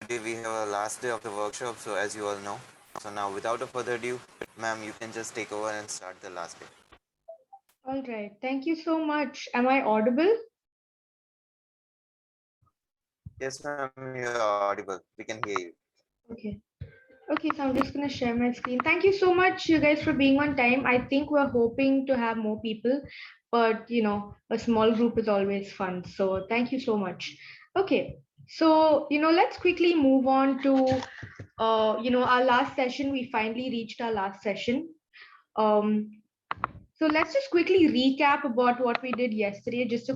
today we have our last day of the workshop, so as you all know. So now without a further ado, ma'am, you can just take over and start the last day. All right. Thank you so much. Am I audible? Yes, ma'am, you're audible. We can hear you. Okay. Okay, so I'm just going to share my screen. Thank you so much, you guys, for being on time. I think we're hoping to have more people, but a small group is always fun. So thank you so much. Okay. So, let's quickly move on to, our last session. We finally reached our last session. Um, So let's just quickly recap about what we did yesterday, just to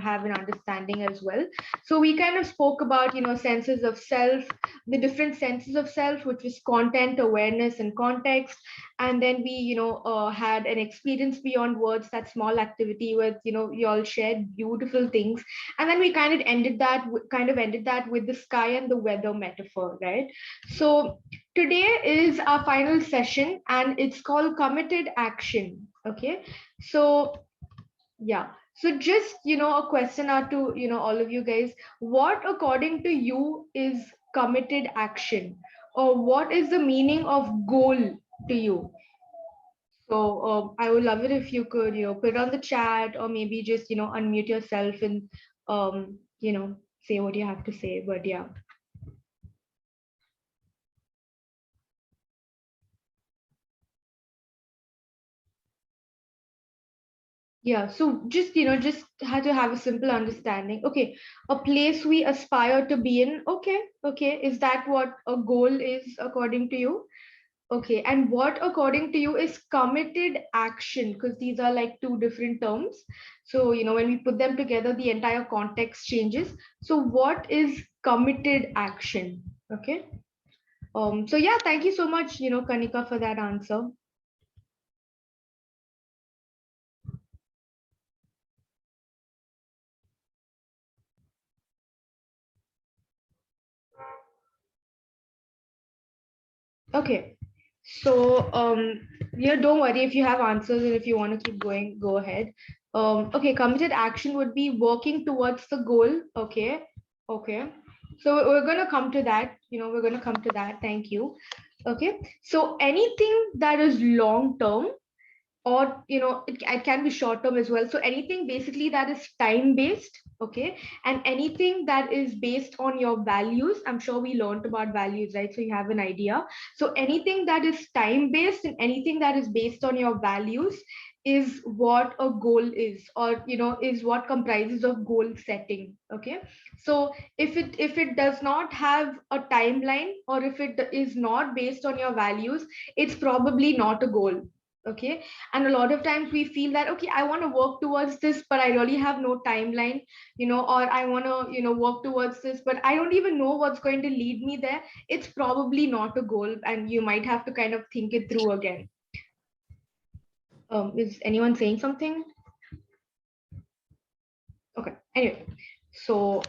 have an understanding as well. So we kind of spoke about, senses of self, the different senses of self, which was content, awareness, and context. And then we, had an experience beyond words, that small activity with, you all shared beautiful things. And then we kind of ended that with the sky and the weather metaphor, right? So today is our final session and it's called committed action. Okay. So, yeah. So, just, a question out to, all of you guys. What, according to you, is committed action? Or what is the meaning of goal to you? So, I would love it if you could, put it on the chat or maybe just, unmute yourself and, say what you have to say. But yeah. Yeah, so just had to have a simple understanding. Okay, a place we aspire to be in. Okay, okay. Is that what a goal is according to you? Okay, and what according to you is committed action? Because these are like two different terms. So, when we put them together, the entire context changes. So, what is committed action? Okay. So yeah, thank you so much, Kanika, for that answer. Okay. So, yeah, don't worry if you have answers and if you want to keep going, go ahead. Okay, committed action would be working towards the goal. Okay. Okay. So we're going to come to that. We're going to come to that. Thank you. Okay. So anything that is long term, or it can be short term as well, so anything basically that is time based, okay, and anything that is based on your values. I'm sure we learned about values, right? So you have an idea. So anything that is time based and anything that is based on your values is what a goal is, or is what comprises of goal setting. Okay. So if it does not have a timeline, or if it is not based on your values, it's probably not a goal. Okay. And a lot of times we feel that, okay, I want to work towards this, but I really have no timeline, or I want to work towards this, but I don't even know what's going to lead me there. It's probably not a goal, and you might have to kind of think it through again. Is anyone saying something? Okay, anyway. So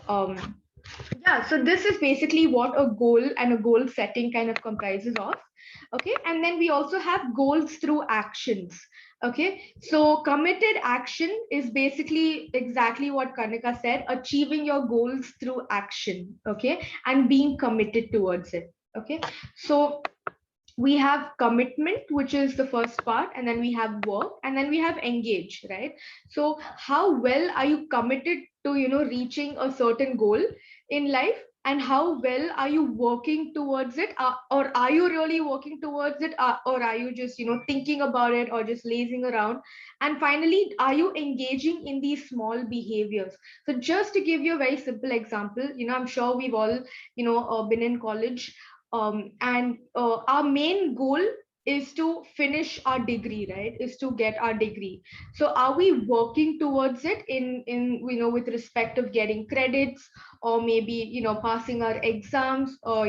yeah, so this is basically what a goal and a goal setting kind of comprises of. Okay, and then we also have goals through actions. Okay, so committed action is basically exactly what Kanika said, achieving your goals through action. Okay, and being committed towards it. Okay, so we have commitment, which is the first part, and then we have work, and then we have engage, right? So how well are you committed to reaching a certain goal in life, and how well are you working towards it, or are you really working towards it, or are you just thinking about it, or just lazing around? And finally, are you engaging in these small behaviors? So just to give you a very simple example, I'm sure we've all been in college, and our main goal is to finish our degree, right? Is to get our degree. So are we working towards it in with respect of getting credits, or maybe passing our exams, or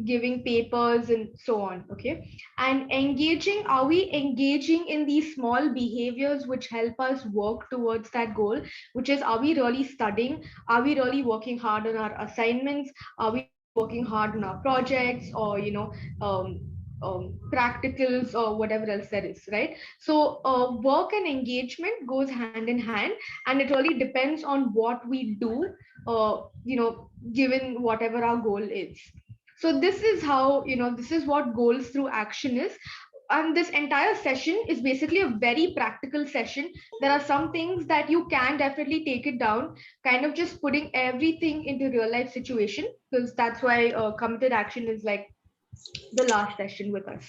giving papers and so on? Okay. And engaging, are we engaging in these small behaviors which help us work towards that goal, which is, are we really studying? Are we really working hard on our assignments? Are we really working hard on our projects, or practicals or whatever else there is, right? So work and engagement goes hand in hand, and it really depends on what we do, given whatever our goal is. So this is how, this is what goals through action is. And this entire session is basically a very practical session. There are some things that you can definitely take it down, kind of just putting everything into real life situation, because that's why committed action is like the last session with us.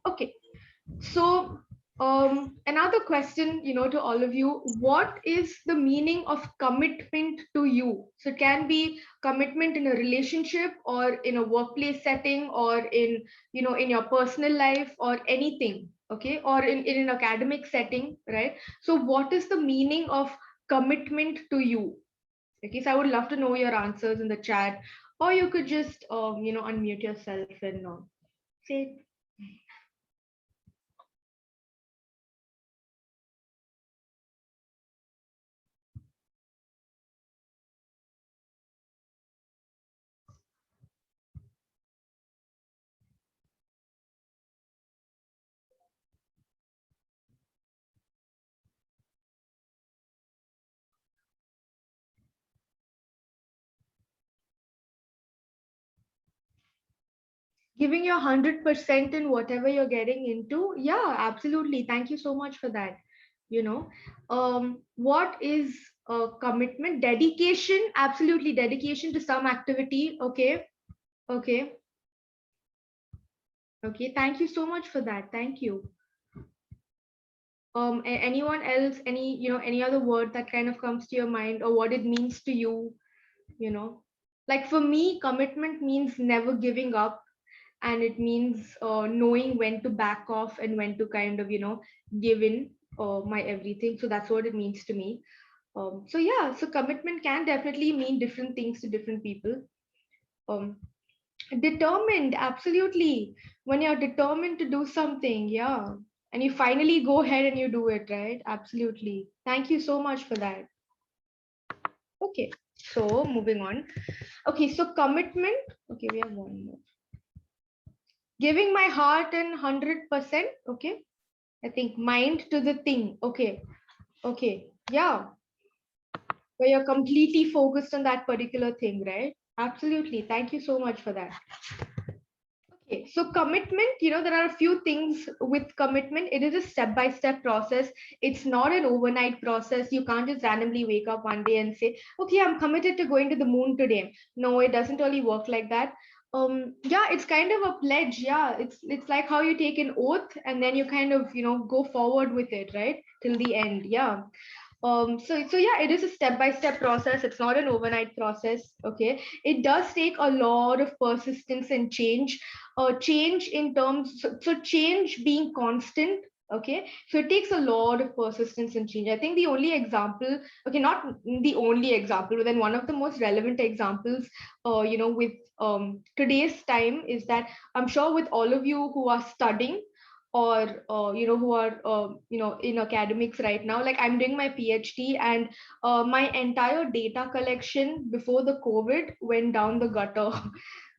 Okay, so another question, to all of you: what is the meaning of commitment to you? So it can be commitment in a relationship, or in a workplace setting, or in, in your personal life, or anything. Okay, or in an academic setting, right? So what is the meaning of commitment to you? Okay, so I would love to know your answers in the chat, or you could just unmute yourself and say it. Giving your 100% in whatever you're getting into. Yeah, absolutely. Thank you so much for that. You know, what is commitment? Dedication, absolutely. Dedication to some activity. Okay. Okay. Okay. Thank you so much for that. Thank you. Anyone else, any other word that kind of comes to your mind, or what it means to you, you know? Like for me, commitment means never giving up, and it means knowing when to back off and when to kind of give in my everything. So that's what it means to me. So yeah, so commitment can definitely mean different things to different people. um, Determined, absolutely. When you're determined to do something, yeah, and you finally go ahead and you do it, right? Absolutely. Thank you so much for that. Okay, so moving on. Okay, so commitment. Okay, we have one more. Giving my heart and 100%. Okay, I think mind to the thing. Okay, okay, yeah, where you're completely focused on that particular thing, right? Absolutely. Thank you so much for that. Okay, so commitment, there are a few things with commitment. It is a step-by-step process. It's not an overnight process. You can't just randomly wake up one day and say, okay, I'm committed to going to the moon today. No, it doesn't really work like that. Yeah, it's kind of a pledge. Yeah, it's like how you take an oath and then you kind of, go forward with it, right? Till the end. Yeah. So yeah, it is a step-by-step process. It's not an overnight process. Okay, it does take a lot of persistence and change. Change in terms, so change being constant. Okay, so it takes a lot of persistence and change. I think the only example, okay, not the only example, but then one of the most relevant examples, with today's time, is that I'm sure with all of you who are studying, or who are in academics right now. Like I'm doing my PhD, and my entire data collection before the COVID went down the gutter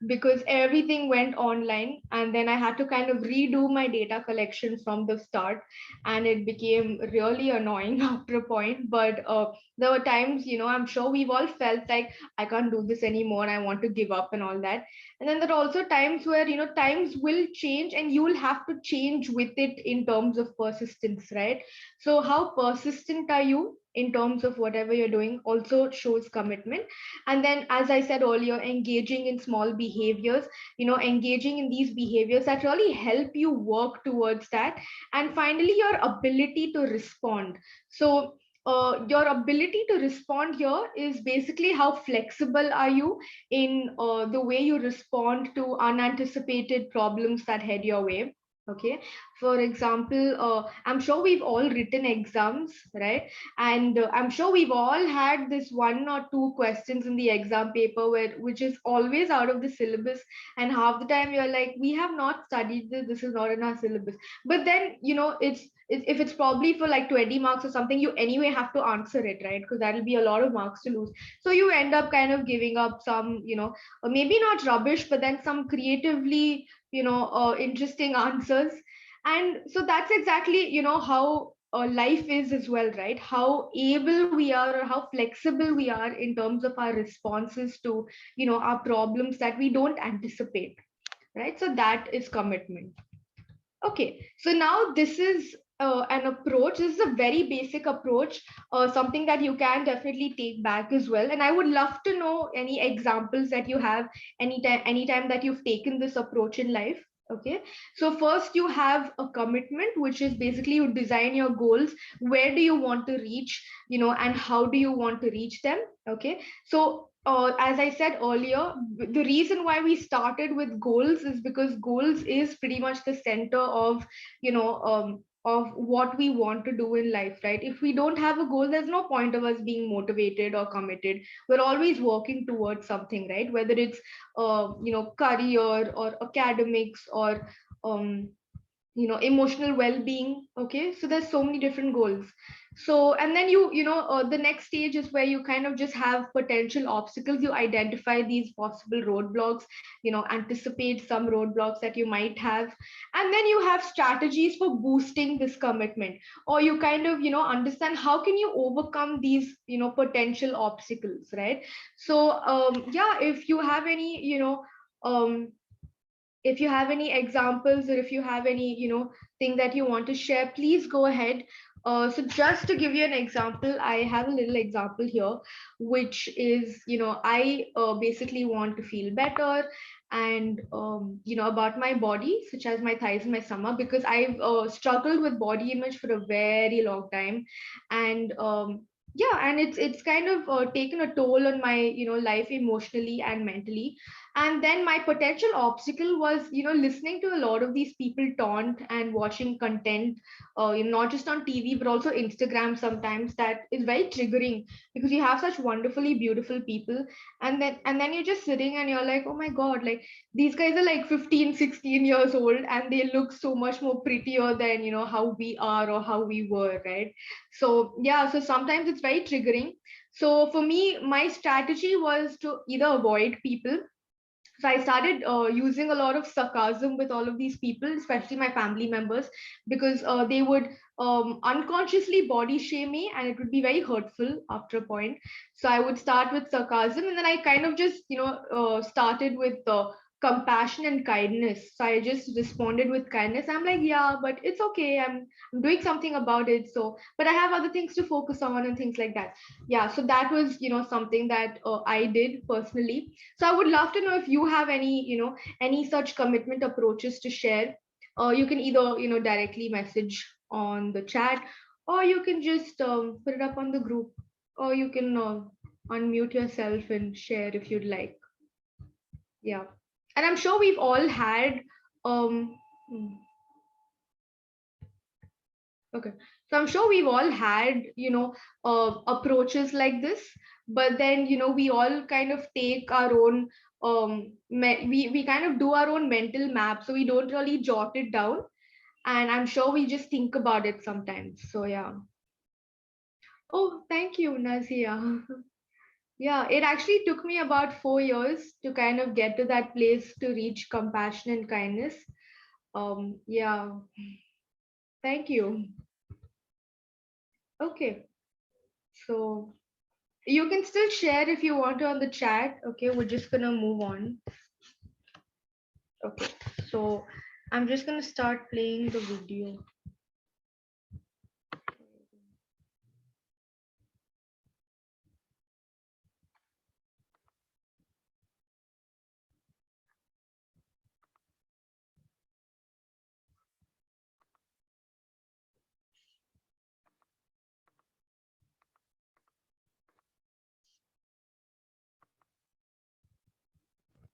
because everything went online, and then I had to kind of redo my data collection from the start, and it became really annoying after a point. But there were times, I'm sure we've all felt like I can't do this anymore, I want to give up and all that. And then there are also times where, times will change and you will have to change with it in terms of persistence, right? So how persistent are you in terms of whatever you're doing also shows commitment. And then, as I said earlier, engaging in small behaviors, engaging in these behaviors that really help you work towards that. And finally, your ability to respond. So your ability to respond here is basically how flexible are you in the way you respond to unanticipated problems that head your way. Okay, for example, I'm sure we've all written exams, right? And I'm sure we've all had this one or two questions in the exam paper which is always out of the syllabus, and half the time you're like, we have not studied this is not in our syllabus. But then, if it's probably for like 20 marks or something, you anyway have to answer it, right? Because that'll be a lot of marks to lose. So you end up kind of giving up some, or maybe not rubbish, but then some creatively interesting answers. And so that's exactly, how life is as well, right? How able we are, or how flexible we are in terms of our responses to, our problems that we don't anticipate, right? So that is commitment. Okay, so now this is an approach. This is a very basic approach, something that you can definitely take back as well. And I would love to know any examples that you have anytime that you've taken this approach in life. Okay, so first you have a commitment, which is basically you design your goals. Where do you want to reach, and how do you want to reach them? Okay, so as I said earlier, the reason why we started with goals is because goals is pretty much the center of, of what we want to do in life, right? If we don't have a goal, there's no point of us being motivated or committed. We're always working towards something, right? Whether it's, career or academics or, emotional well-being. Okay, so there's so many different goals. So, and then the next stage is where you kind of just have potential obstacles. You identify these possible roadblocks, anticipate some roadblocks that you might have, and then you have strategies for boosting this commitment, or you kind of, understand how can you overcome these, potential obstacles, right? So yeah, if you have any, um if you have any examples, or if you have any, thing that you want to share, please go ahead. So just to give you an example, I have a little example here, which is, I basically want to feel better, and about my body, such as my thighs and my stomach, because I've struggled with body image for a very long time. And yeah, and it's kind of taken a toll on my, life emotionally and mentally. And then my potential obstacle was, listening to a lot of these people taunt and watching content, not just on TV but also Instagram sometimes, that is very triggering, because you have such wonderfully beautiful people, and then you're just sitting and you're like, oh my god, like these guys are like 15, 16 years old, and they look so much more prettier than, how we are or how we were, right? So yeah, so sometimes it's very triggering. So for me, my strategy was to either avoid people. So I started using a lot of sarcasm with all of these people, especially my family members, because they would unconsciously body shame me, and it would be very hurtful after a point. So I would start with sarcasm, and then I kind of just, started with compassion and kindness. So I just responded with kindness. I'm like, yeah, but it's okay. I'm doing something about it. So, but I have other things to focus on and things like that. Yeah. So that was, something that I did personally. So I would love to know if you have any, any such commitment approaches to share. You can either, directly message on the chat, or you can just put it up on the group, or you can unmute yourself and share if you'd like. Yeah. And I'm sure we've all had, hmm, okay. So I'm sure we've all had, approaches like this, but then, we all kind of take our own, we kind of do our own mental map. So we don't really jot it down. And I'm sure we just think about it sometimes. So yeah. Oh, thank you, Nazia. Yeah, it actually took me about 4 years to kind of get to that place to reach compassion and kindness. Yeah, thank you. Okay, so you can still share if you want to on the chat. Okay, we're just gonna move on. Okay, so I'm just gonna start playing the video.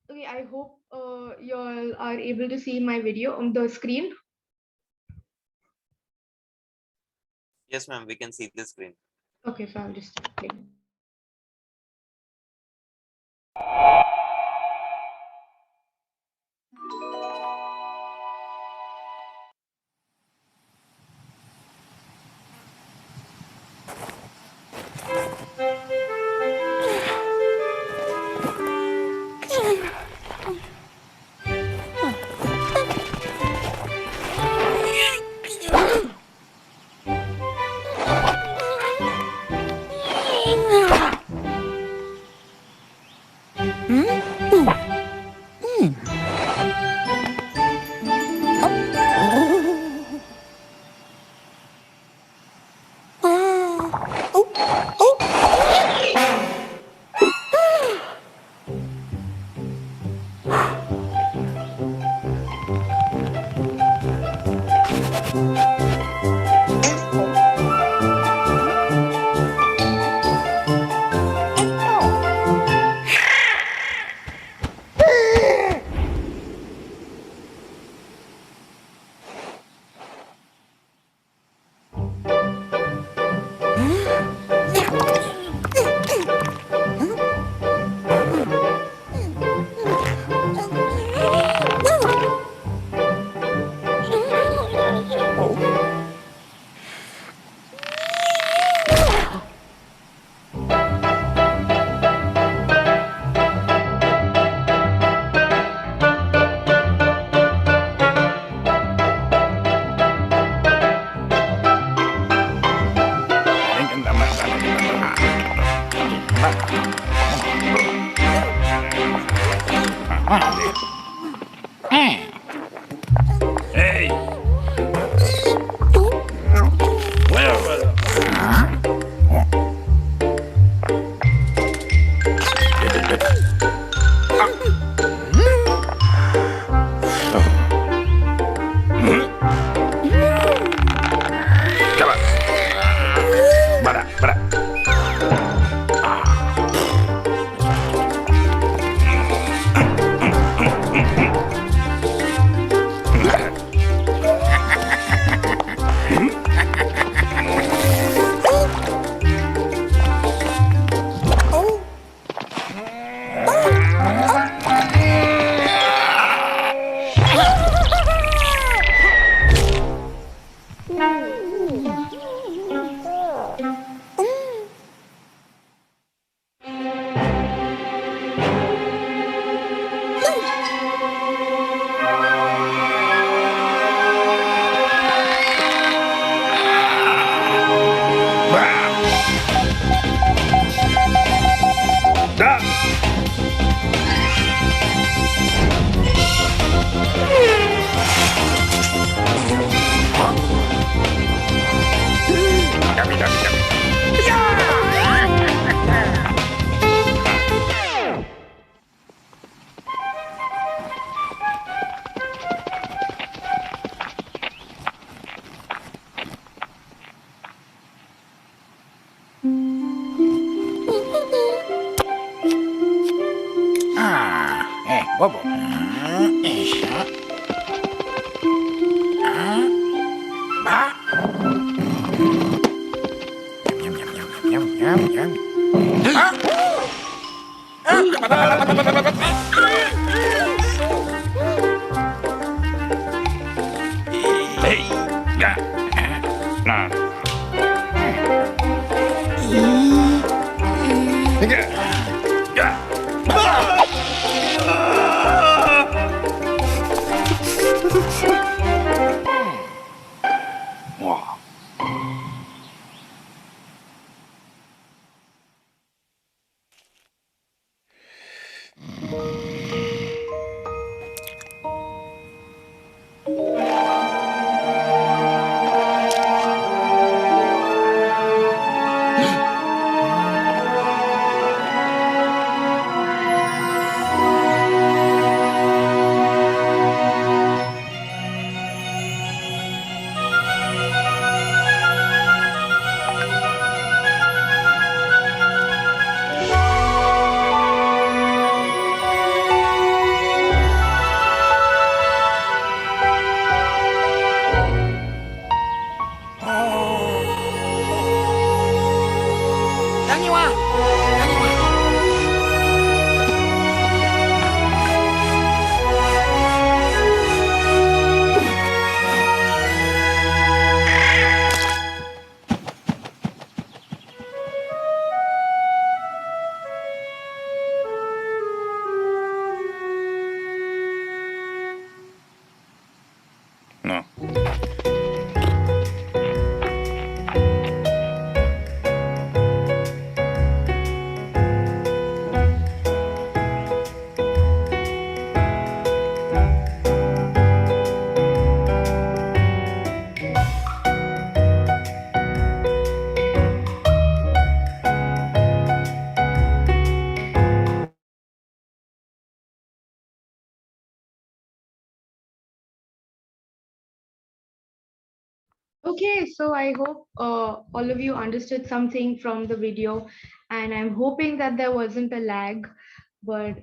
Okay, I hope you all are able to see my video on the screen. Yes, ma'am, we can see the screen. Okay, so I'll just start playing. Hey! Come on. Bara, bara. Yummy, yummy, yummy. Bobo. Yum, yum, yum, yum, yum, yum. Hey, yeah. Nah. Wow. No. Okay, so I hope all of you understood something from the video, and I'm hoping that there wasn't a lag. But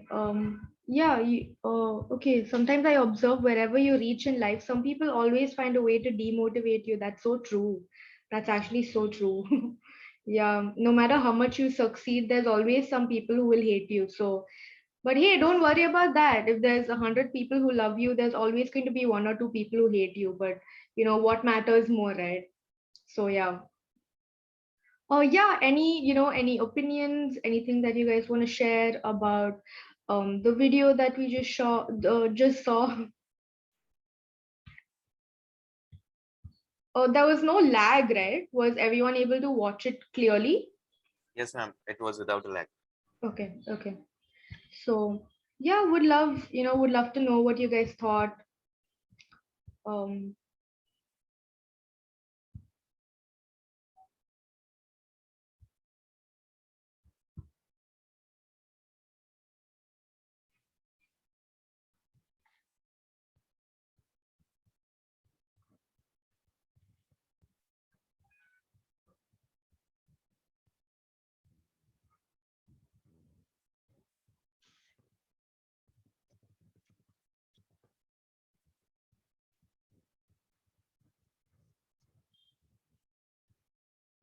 yeah, okay. Sometimes I observe wherever you reach in life, some people always find a way to demotivate you. That's so true. That's actually so true. Yeah, no matter how much you succeed, there's always some people who will hate you. So, but hey, don't worry about that. If there's 100 people who love you, there's always going to be one or two people who hate you. But what matters more, right? So yeah. Oh yeah, any opinions, anything that you guys want to share about the video that we just saw? Oh, there was no lag, right? Was everyone able to watch it clearly? Yes, ma'am. It was without a lag. Okay, okay. So yeah, would love to know what you guys thought. Um,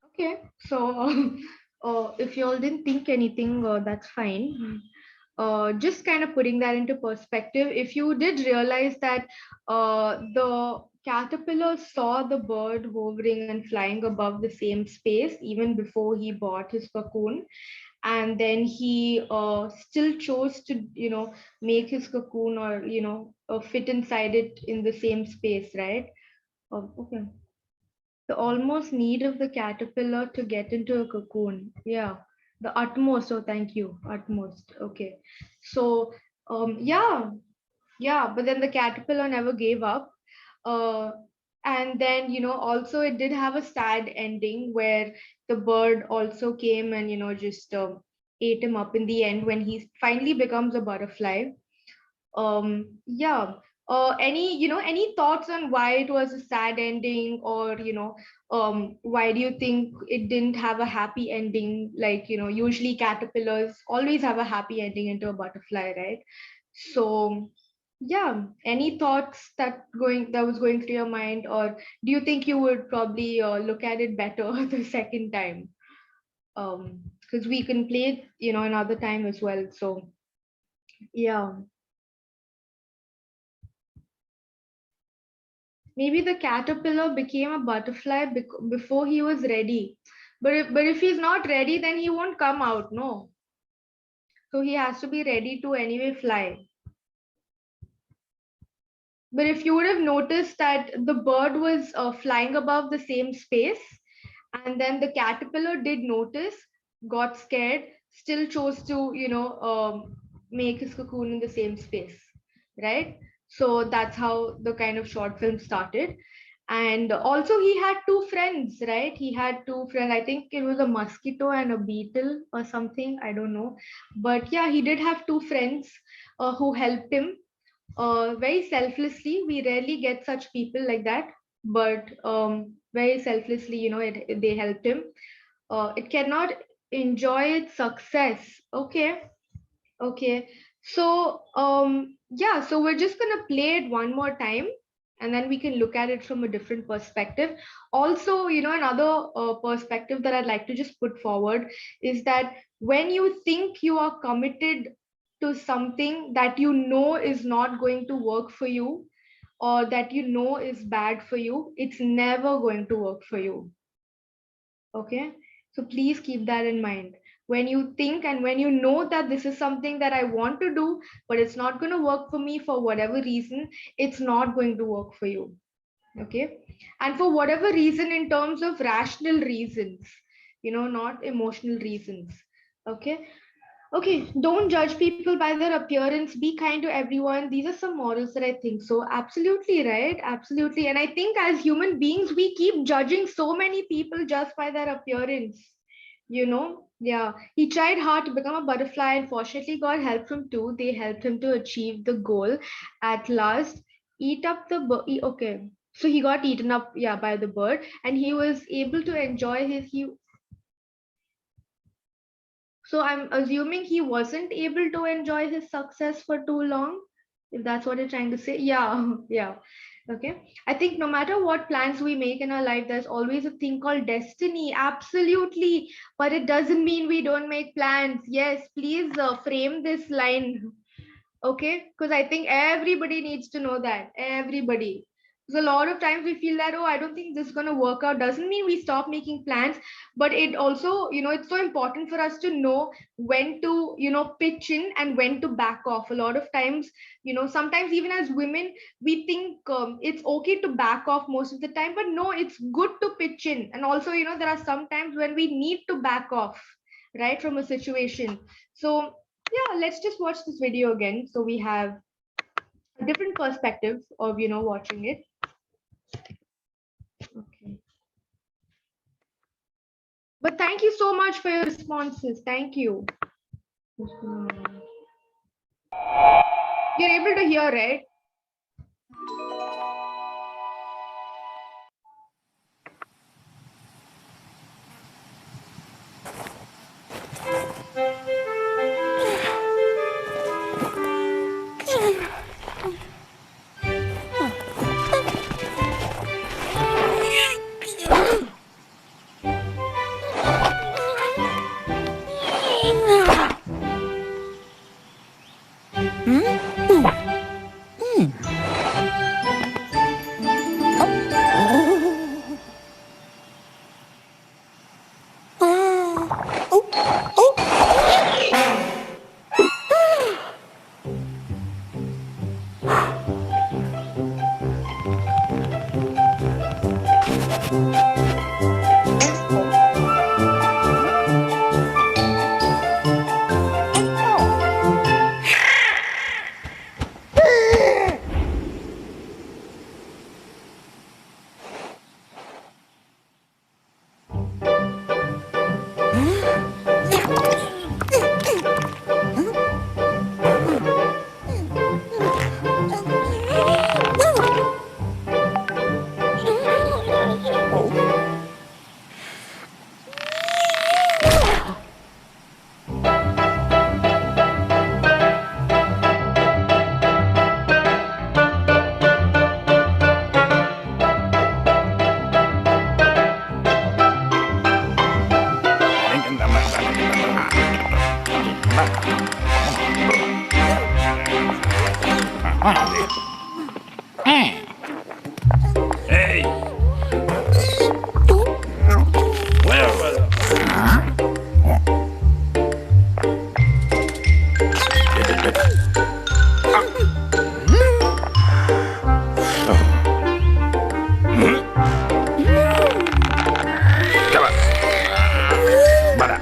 okay, so if you all didn't think anything, that's fine. Just kind of putting that into perspective, if you did realize that the caterpillar saw the bird hovering and flying above the same space even before he bought his cocoon, and then he still chose to make his cocoon, or fit inside it in the same space, right? Okay. The almost need of the caterpillar to get into a cocoon. Yeah, the utmost. Oh, thank you. Utmost. Okay. So, yeah, yeah. But then the caterpillar never gave up. Uh, and then, also it did have a sad ending where the bird also came and, just ate him up in the end when he finally becomes a butterfly. Yeah. Any thoughts on why it was a sad ending, or why do you think it didn't have a happy ending? Like, usually caterpillars always have a happy ending into a butterfly, right? So yeah, any thoughts that was going through your mind, or do you think you would probably look at it better the second time? Because we can play it, another time as well. So yeah. Maybe the caterpillar became a butterfly before he was ready. But if he's not ready, then he won't come out, no. So he has to be ready to anyway fly. But if you would have noticed that the bird was flying above the same space, and then the caterpillar did notice, got scared, still chose to, make his cocoon in the same space, right? So that's how the kind of short film started. And also, he had two friends, right? He had two friends. I think it was a mosquito and a beetle or something. I don't know. But yeah, he did have two friends who helped him very selflessly. We rarely get such people like that, but very selflessly, they helped him. It cannot enjoy its success. Okay, okay. So yeah, so we're just gonna play it one more time, and then we can look at it from a different perspective. Also, another perspective that I'd like to just put forward is that when you think you are committed to something that you know is not going to work for you, or that you know is bad for you, it's never going to work for you. Okay, so please keep that in mind. When you think and when you know that this is something that I want to do, but it's not going to work for me for whatever reason, it's not going to work for you. Okay, and for whatever reason, in terms of rational reasons, not emotional reasons. Okay, okay, don't judge people by their appearance. Be kind to everyone. These are some morals that I think so. Absolutely, right? Absolutely. And I think as human beings, we keep judging so many people just by their appearance. Yeah. He tried hard to become a butterfly, and fortunately got help from two. They helped him to achieve the goal. At last, eat up the okay. So he got eaten up, yeah, by the bird, and he was able to enjoy so I'm assuming he wasn't able to enjoy his success for too long, if that's what you're trying to say. Yeah, yeah. Okay. I think no matter what plans we make in our life, there's always a thing called destiny. Absolutely. But it doesn't mean we don't make plans. Yes, please frame this line. Okay, because I think everybody needs to know that. Everybody. Because a lot of times we feel that, oh, I don't think this is going to work out. Doesn't mean we stop making plans, but it also, it's so important for us to know when to, pitch in and when to back off. A lot of times, sometimes even as women, we think it's okay to back off most of the time, but no, it's good to pitch in. And also, there are some times when we need to back off, right, from a situation. So yeah, let's just watch this video again so we have a different perspective of watching it. Okay, but thank you so much for your responses. Thank you. You're able to hear, right? Hey. Come on. Bara.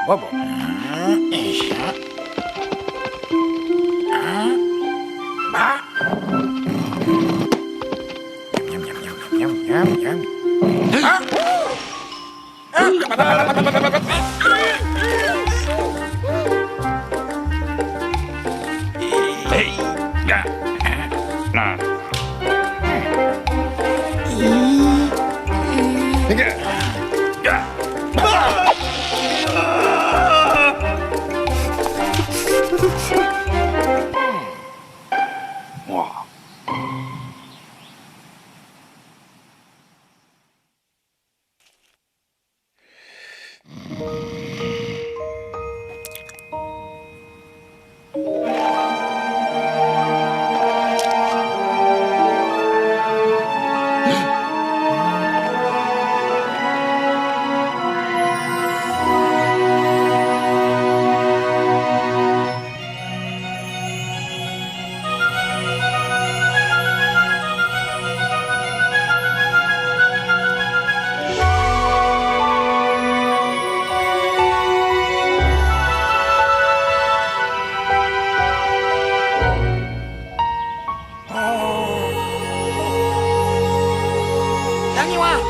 Wobble. No.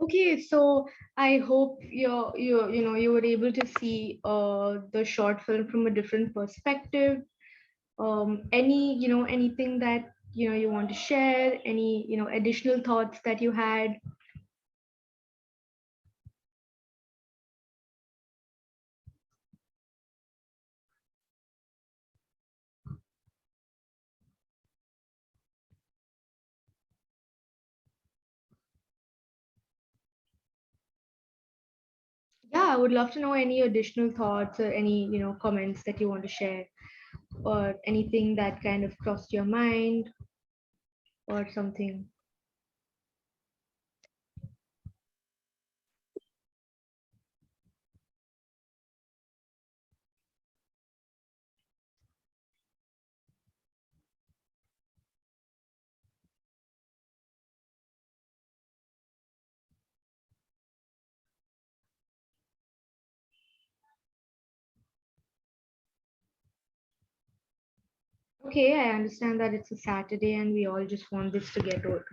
Okay, so I hope you were able to see the short film from a different perspective. Any anything that you want to share, any additional thoughts that you had? Yeah, I would love to know any additional thoughts or any comments that you want to share, or anything that kind of crossed your mind or something. Okay, I understand that it's a Saturday and we all just want this to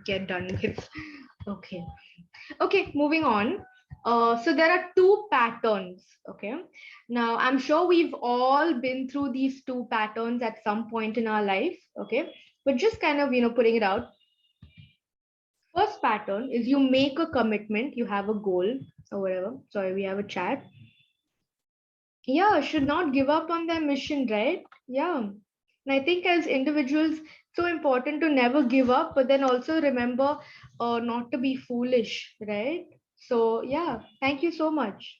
get done with. Okay. Okay, moving on. So there are two patterns. Okay. Now I'm sure we've all been through these two patterns at some point in our life. Okay. But just kind of putting it out. First pattern is you make a commitment, you have a goal or whatever. Sorry, we have a chat. Yeah, should not give up on their mission, right? Yeah. And I think as individuals, so important to never give up, but then also remember not to be foolish, right? So yeah, thank you so much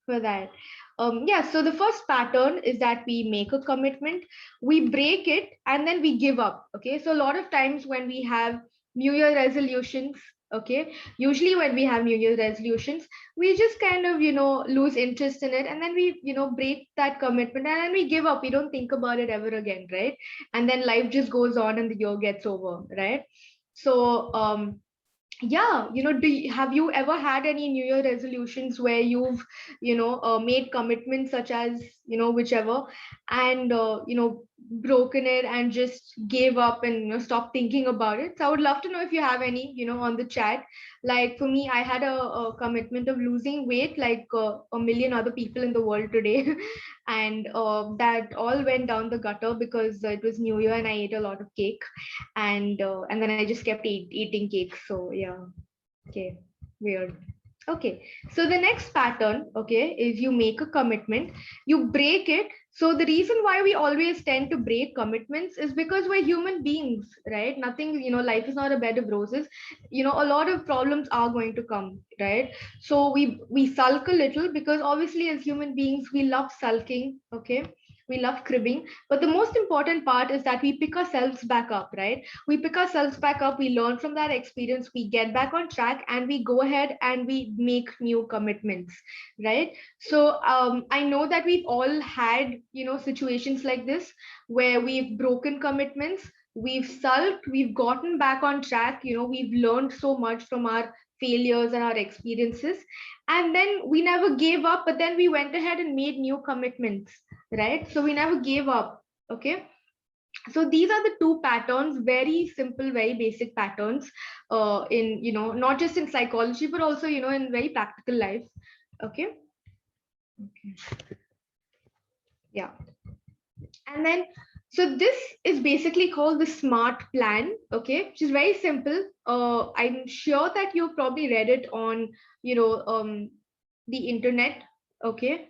for that. Yeah, so the first pattern is that we make a commitment, we break it, and then we give up. Okay, so a lot of times when we have New Year resolutions, okay, usually when we have New Year resolutions, we just kind of lose interest in it, and then we break that commitment, and then we give up. We don't think about it ever again, right? And then life just goes on and the year gets over, right? So yeah, have you ever had any New Year resolutions where you've made commitments such as whichever, and broken it and just gave up and stopped thinking about it? So I would love to know if you have any on the chat. Like for me, I had a commitment of losing weight like a million other people in the world today. And that all went down the gutter because it was New Year and I ate a lot of cake, and then I just kept eating cake. So yeah, okay, weird. Okay, so the next pattern, okay, is you make a commitment, you break it. So the reason why we always tend to break commitments is because we're human beings, right? Nothing, life is not a bed of roses. A lot of problems are going to come, right? So we sulk a little because obviously as human beings we love sulking, okay? We love cribbing, but the most important part is that we pick ourselves back up, right? We pick ourselves back up, we learn from that experience, we get back on track, and we go ahead and we make new commitments, right? So I know that we've all had situations like this where we've broken commitments, we've sulked, we've gotten back on track, we've learned so much from our failures and our experiences, and then we never gave up, but then we went ahead and made new commitments, right? So we never gave up. Okay, so these are the two patterns, very simple, very basic patterns in not just in psychology but also in very practical life. Okay. Okay, yeah. And then so this is basically called the SMART plan, okay, which is very simple. I'm sure that you've probably read it on the internet. Okay.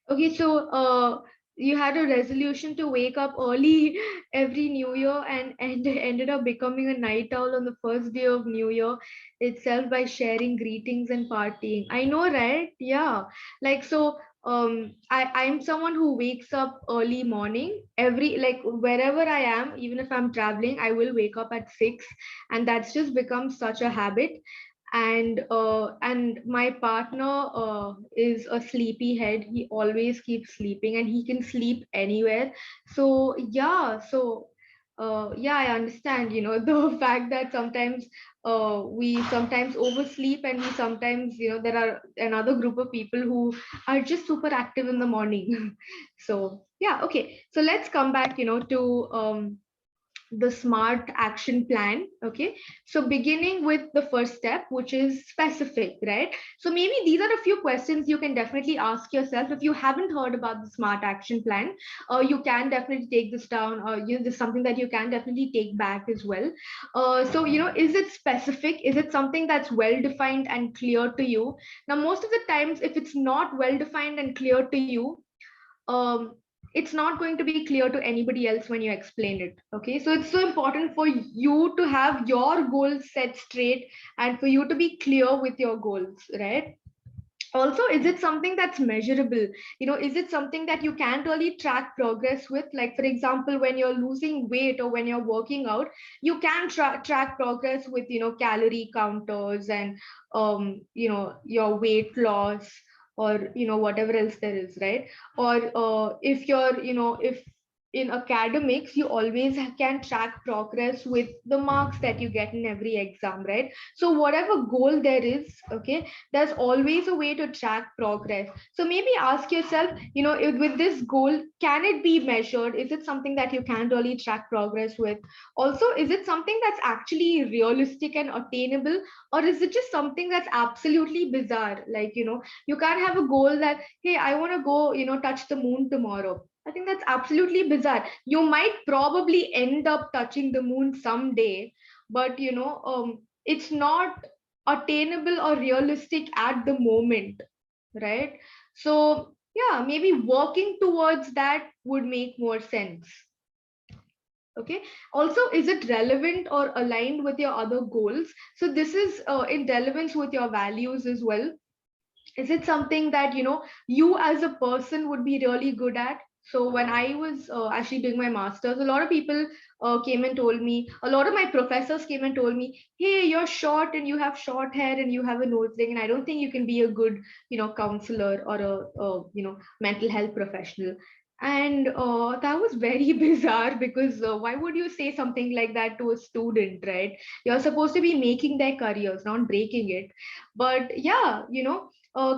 Okay, so you had a resolution to wake up early every New Year and ended up becoming a night owl on the first day of New Year itself by sharing greetings and partying. I know, right? Yeah. Like so I'm someone who wakes up early morning every like wherever I am, even if I'm traveling, I will wake up at 6, and that's just become such a habit. And my partner is a sleepy head. He always keeps sleeping and he can sleep anywhere. So yeah, I understand, the fact that sometimes we sometimes oversleep, and we sometimes, there are another group of people who are just super active in the morning. So yeah, okay, so let's come back, to the smart action plan. Okay, so beginning with the first step, which is specific, right? So maybe these are a few questions you can definitely ask yourself if you haven't heard about the smart action plan. You can definitely take this down, or this is something that you can definitely take back as well. So is it specific? Is it something that's well defined and clear to you? Now most of the times, if it's not well defined and clear to you, um, it's not going to be clear to anybody else when you explain it. Okay, so it's so important for you to have your goals set straight and for you to be clear with your goals, right? Also, is it something that's measurable? Is it something that you can really track progress with? Like for example, when you're losing weight or when you're working out, you can track progress with calorie counters and your weight loss, or whatever else there is, right? Or if you're if in academics, you always can track progress with the marks that you get in every exam, right? So whatever goal there is, okay, there's always a way to track progress. So maybe ask yourself, with this goal, can it be measured? Is it something that you can really track progress with? Also, is it something that's actually realistic and attainable, or is it just something that's absolutely bizarre? Like, you can't have a goal that, hey, I want to go, touch the moon tomorrow. I think that's absolutely bizarre. You might probably end up touching the moon someday, but it's not attainable or realistic at the moment, right? So yeah, maybe working towards that would make more sense. Okay, also, is it relevant or aligned with your other goals? So this is in relevance with your values as well. Is it something that you as a person would be really good at? So when I was actually doing my masters, a lot of people came and told me, a lot of my professors came and told me, hey, you're short and you have short hair and you have a nose ring, and I don't think you can be a good counselor or a mental health professional. And that was very bizarre, because why would you say something like that to a student, right? You're supposed to be making their careers, not breaking it. But yeah,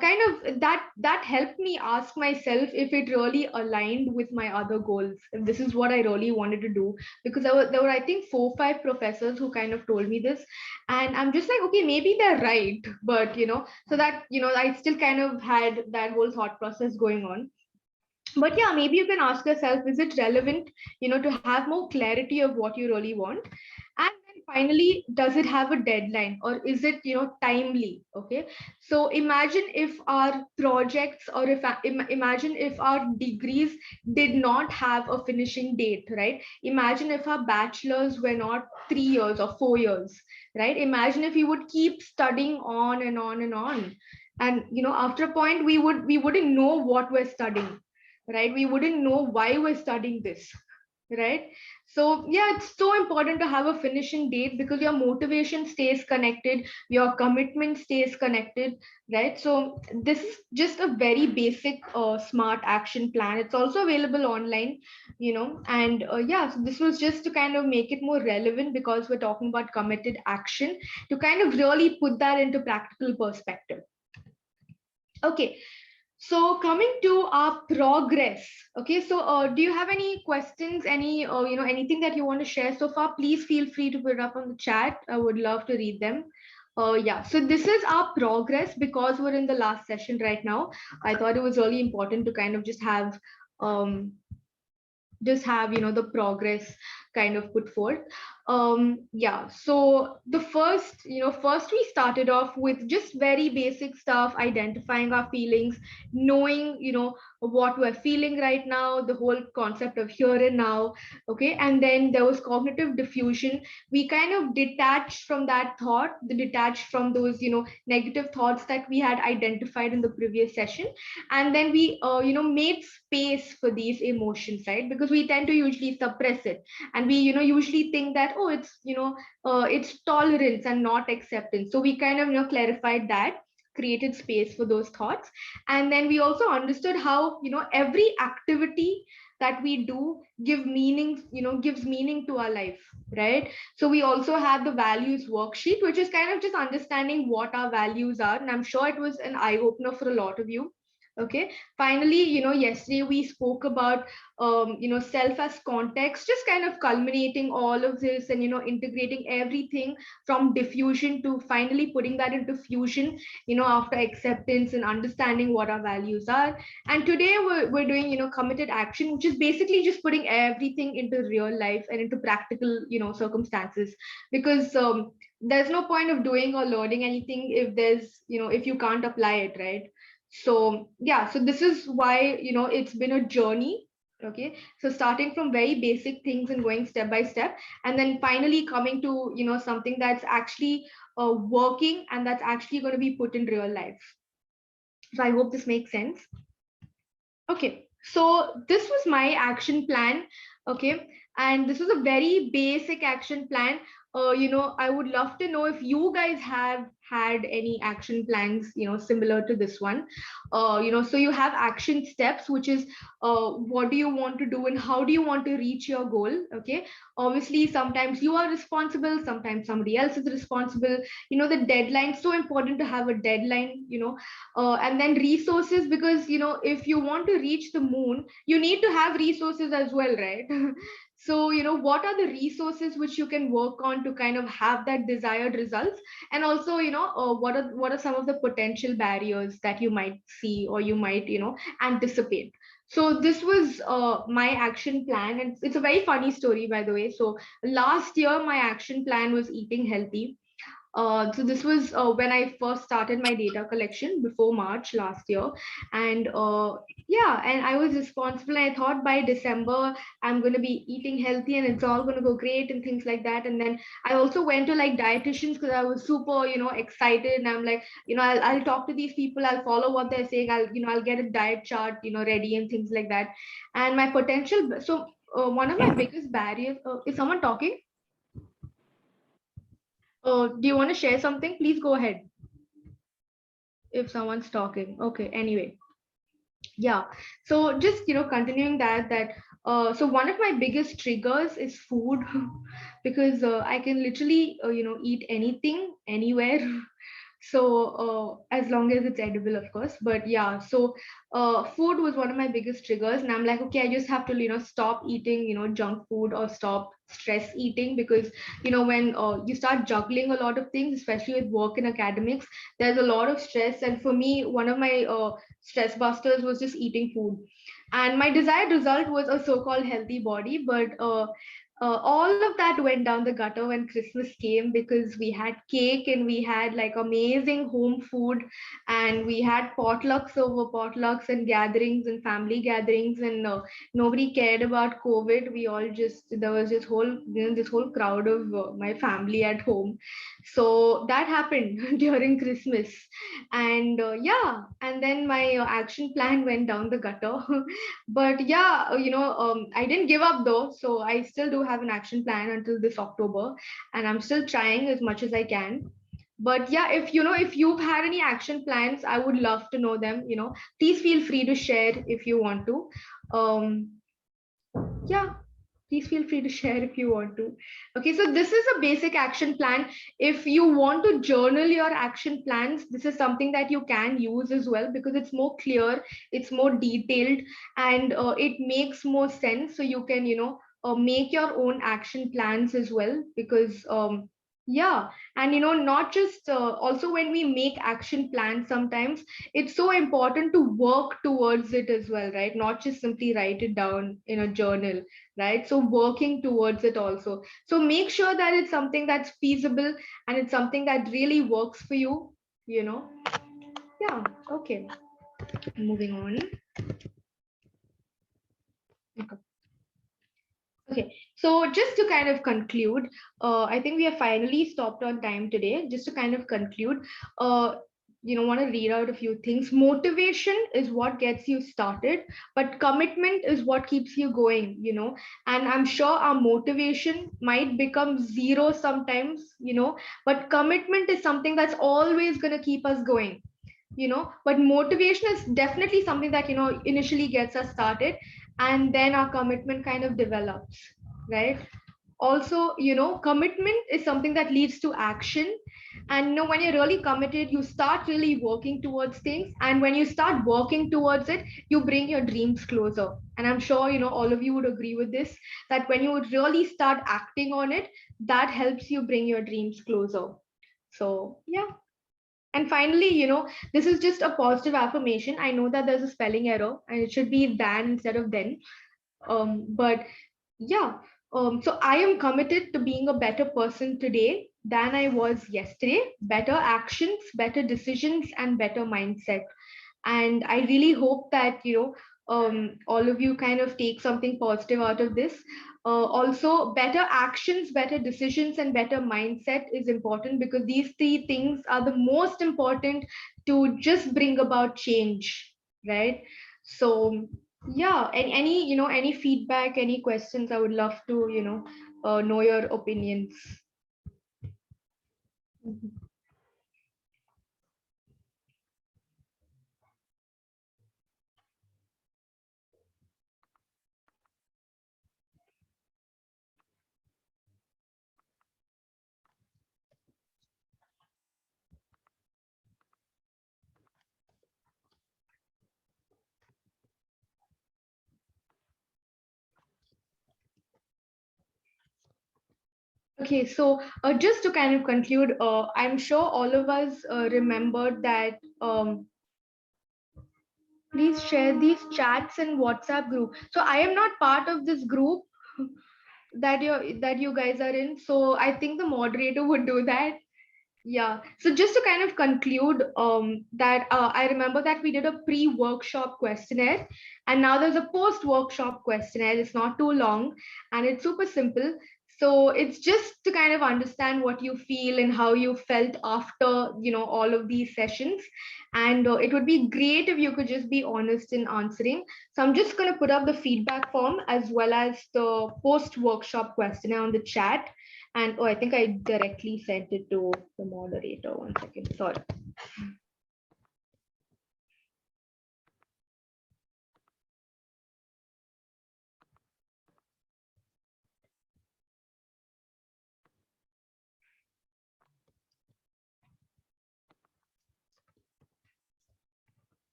kind of that helped me ask myself if it really aligned with my other goals, if this is what I really wanted to do. Because there were I think 4 5 professors who kind of told me this, and I'm just like, okay, maybe they're right. But so that I still kind of had that whole thought process going on. But yeah, maybe you can ask yourself, is it relevant, to have more clarity of what you really want? And then finally, does it have a deadline, or is it timely? Okay, so imagine if our projects, or if imagine if our degrees did not have a finishing date, right? Imagine if our bachelors were not 3 years or 4 years, right? Imagine if we would keep studying on and on and on, and after a point, we wouldn't know what we're studying, right? We wouldn't know why we're studying this, right? So yeah, it's so important to have a finishing date, because your motivation stays connected, your commitment stays connected, right? So this is just a very basic smart action plan. It's also available online, and yeah, so this was just to kind of make it more relevant, because we're talking about committed action, to kind of really put that into practical perspective. Okay, so coming to our progress. Okay, so do you have any questions, any anything that you want to share so far? Please feel free to put it up on the chat. I would love to read them. Yeah, so this is our progress, because we're in the last session right now. I thought it was really important to kind of just have the progress kind of put forth. Yeah, so the first we started off with just very basic stuff, identifying our feelings, knowing, what we're feeling right now, the whole concept of here and now. Okay, and then there was cognitive diffusion. We kind of detached from that thought, the detached from those, negative thoughts that we had identified in the previous session, and then we made space for these emotions, right? Because we tend to usually suppress it, and we usually think that, oh, it's tolerance and not acceptance. So we kind of clarified that, created space for those thoughts. And then we also understood how every activity that we do gives meaning to our life, right? So we also had the values worksheet, which is kind of just understanding what our values are, and I'm sure it was an eye opener for a lot of you. Okay, finally, yesterday we spoke about self as context, just kind of culminating all of this and integrating everything from diffusion to finally putting that into fusion, after acceptance and understanding what our values are. And today we're doing committed action, which is basically just putting everything into real life and into practical circumstances, because there's no point of doing or learning anything if you can't apply it, right? So yeah, so this is why it's been a journey. Okay, so starting from very basic things and going step by step, and then finally coming to something that's actually working and that's actually going to be put in real life. So I hope this makes sense. Okay, so this was my action plan. Okay, and this was a very basic action plan. I would love to know if you guys have had any action plans, similar to this one. So you have action steps, which is what do you want to do and how do you want to reach your goal. Okay, obviously sometimes you are responsible, sometimes somebody else is responsible. The deadline, so important to have a deadline. And then resources, because if you want to reach the moon, you need to have resources as well, right? So what are the resources which you can work on to kind of have that desired results? And also what are some of the potential barriers that you might see or you might anticipate? So this was my action plan, and it's a very funny story, by the way. So last year my action plan was eating healthy. So this was when I first started my data collection before March last year. And yeah, and I was responsible. I thought by December I'm going to be eating healthy and it's all going to go great and things like that. And then I also went to like dietitians because I was super, excited. And I'm like, I'll talk to these people. I'll follow what they're saying. I'll get a diet chart, ready and things like that. And my potential. So one of my biggest barriers, is someone talking? Do you want to share something? Please go ahead. If someone's talking. Okay, anyway. Yeah. So just, continuing that, so one of my biggest triggers is food because I can literally, eat anything, anywhere. So as long as it's edible, of course. But yeah, so food was one of my biggest triggers, and I'm like, okay, I just have to stop eating junk food or stop stress eating, because when you start juggling a lot of things, especially with work and academics, there's a lot of stress. And for me, one of my stress busters was just eating food, and my desired result was a so-called healthy body. But all of that went down the gutter when Christmas came, because we had cake and we had like amazing home food, and we had potlucks over potlucks and gatherings and family gatherings, and nobody cared about COVID. We all just, there was this whole this whole crowd of my family at home. So that happened during Christmas. And yeah, and then my action plan went down the gutter. But yeah, I didn't give up though, so I still do have an action plan until this October, and I'm still trying as much as I can. But yeah, if you've had any action plans, I would love to know them. Please feel free to share if you want to. Yeah, please feel free to share if you want to. Okay, so this is a basic action plan. If you want to journal your action plans, this is something that you can use as well, because it's more clear, it's more detailed, and it makes more sense. So you can make your own action plans as well, because Yeah, and not just also when we make action plans, sometimes it's so important to work towards it as well, right? Not just simply write it down in a journal, right? So working towards it also. So make sure that it's something that's feasible and it's something that really works for you, you know? Yeah, okay. Moving on. Okay. Okay, so just to kind of conclude, I think we have finally stopped on time today. Just to kind of conclude, want to read out a few things. Motivation is what gets you started, but commitment is what keeps you going. And I'm sure our motivation might become zero sometimes, but commitment is something that's always going to keep us going. But motivation is definitely something that initially gets us started, and then our commitment kind of develops, right? Also, commitment is something that leads to action. And when you're really committed, you start really working towards things, and when you start working towards it, you bring your dreams closer. And I'm sure all of you would agree with this, that when you would really start acting on it, that helps you bring your dreams closer. So yeah. And finally, this is just a positive affirmation. I know that there's a spelling error and it should be than instead of then. But yeah, so I am committed to being a better person today than I was yesterday. Better actions, better decisions, and better mindset. And I really hope that all of you kind of take something positive out of this. Also, better actions, better decisions, and better mindset is important, because these three things are the most important to just bring about change, right? So yeah, and any feedback, any questions, I would love to know your opinions. Mhm. Okay, so just to kind of conclude, I'm sure all of us remembered that please share these chats in WhatsApp group. So I am not part of this group that you guys are in. So I think the moderator would do that. Yeah. So just to kind of conclude, that I remember that we did a pre-workshop questionnaire, and now there's a post-workshop questionnaire. It's not too long, and it's super simple. So it's just to kind of understand what you feel and how you felt after all of these sessions. And it would be great if you could just be honest in answering. So I'm just going to put up the feedback form as well as the post-workshop questionnaire on the chat. And I think I directly sent it to the moderator. One second. Sorry.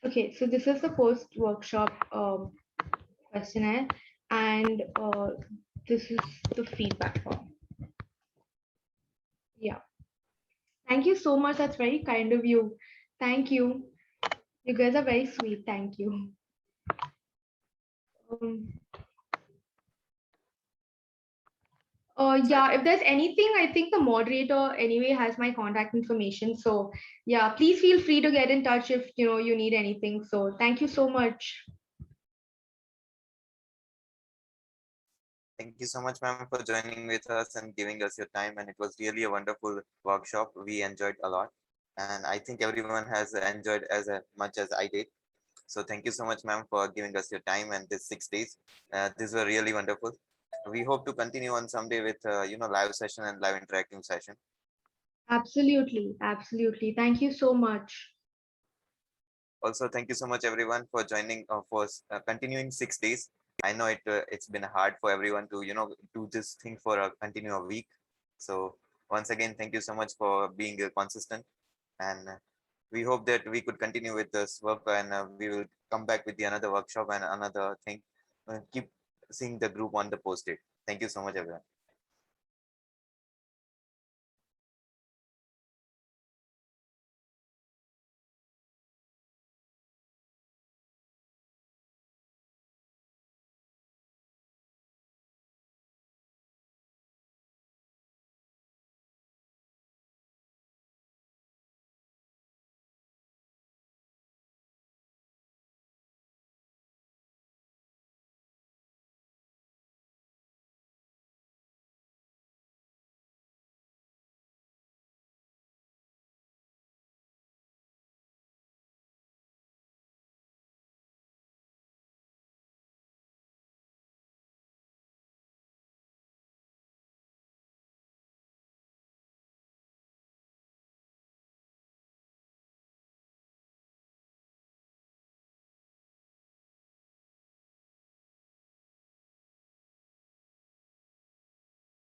Okay, so this is the post workshop questionnaire, and this is the feedback form. Yeah. Thank you so much. That's very kind of you. Thank you. You guys are very sweet. Thank you. Um, yeah, if there's anything, I think the moderator anyway has my contact information. So yeah, please feel free to get in touch if you need anything. So thank you so much. Thank you so much, ma'am, for joining with us and giving us your time. And it was really a wonderful workshop. We enjoyed a lot. And I think everyone has enjoyed as much as I did. So thank you so much, ma'am, for giving us your time and this 6 days. These were really wonderful. We hope to continue on someday with, live session and live interactive session. Absolutely. Absolutely. Thank you so much. Also, thank you so much, everyone, for joining for continuing 6 days. I know it's been hard for everyone to do this thing for a continuous week. So once again, thank you so much for being consistent, and we hope that we could continue with this work, and we will come back with the another workshop and another thing. Keep seeing the group on the post-it. Thank you so much, everyone.